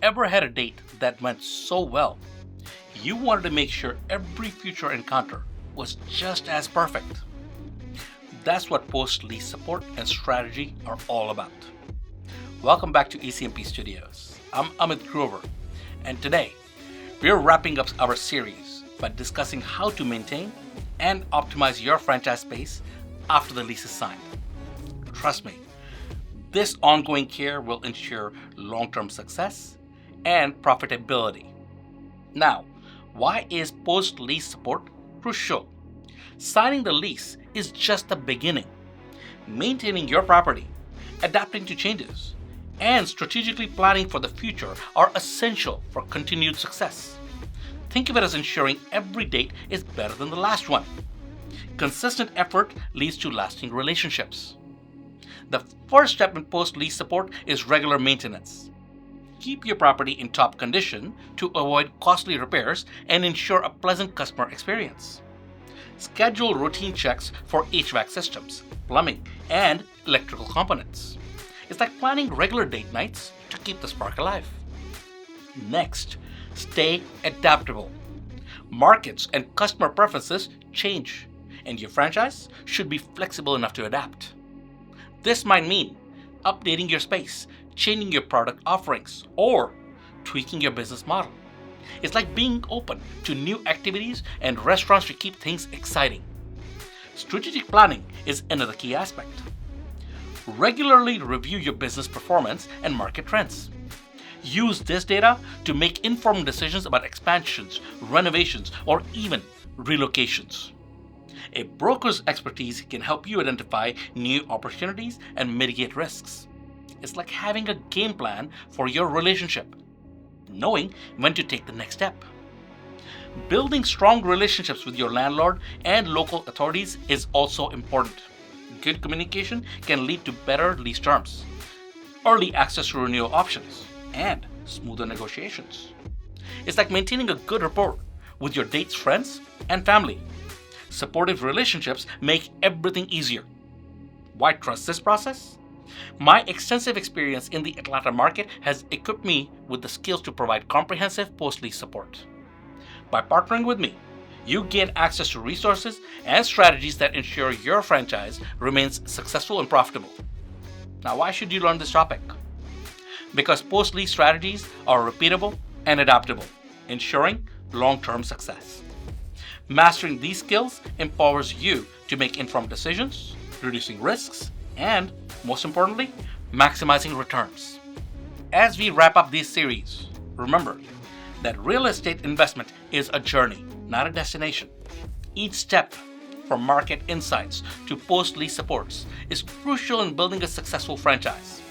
ever had a date that went so well, you wanted to make sure every future encounter was just as perfect? That's what Post-Lease Support and Strategy are all about. Welcome back to ECMP Studios. I'm Amit Grover, and today we're wrapping up our series by discussing how to maintain and optimize your franchise space after the lease is signed. Trust me, this ongoing care will ensure long-term success and profitability. Now, why is post-lease support crucial? Signing the lease is just the beginning. Maintaining your property, adapting to changes, and strategically planning for the future are essential for continued success. Think of it as ensuring every date is better than the last one. Consistent effort leads to lasting relationships. The first step in post-lease support is regular maintenance. Keep your property in top condition to avoid costly repairs and ensure a pleasant customer experience. Schedule routine checks for HVAC systems, plumbing, and electrical components. It's like planning regular date nights to keep the spark alive. Next, stay adaptable. Markets and customer preferences change, and your franchise should be flexible enough to adapt. This might mean updating your space, changing your product offerings, or tweaking your business model. It's like being open to new activities and restaurants to keep things exciting. Strategic planning is another key aspect. Regularly review your business performance and market trends. Use this data to make informed decisions about expansions, renovations, or even relocations. A broker's expertise can help you identify new opportunities and mitigate risks. It's like having a game plan for your relationship, knowing when to take the next step. Building strong relationships with your landlord and local authorities is also important. Good communication can lead to better lease terms, early access to renewal options, and smoother negotiations. It's like maintaining a good rapport with your date's friends and family. Supportive relationships make everything easier. Why trust this process? My extensive experience in the Atlanta market has equipped me with the skills to provide comprehensive post-lease support. By partnering with me, you gain access to resources and strategies that ensure your franchise remains successful and profitable. Now, why should you learn this topic? Because post-lease strategies are repeatable and adaptable, ensuring long-term success. Mastering these skills empowers you to make informed decisions, reducing risks, and, most importantly, maximizing returns. As we wrap up this series, remember that real estate investment is a journey, not a destination. Each step, from market insights to post-lease supports, is crucial in building a successful franchise.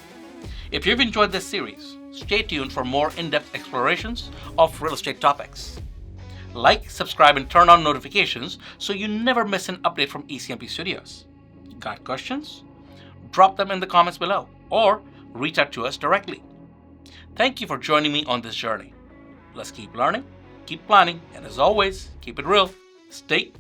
If you've enjoyed this series, stay tuned for more in-depth explorations of real estate topics. Like, subscribe, and turn on notifications so you never miss an update from ECMP Studios. Got questions? Drop them in the comments below or reach out to us directly. Thank you for joining me on this journey. Let's keep learning, keep planning, and as always, keep it real. Stay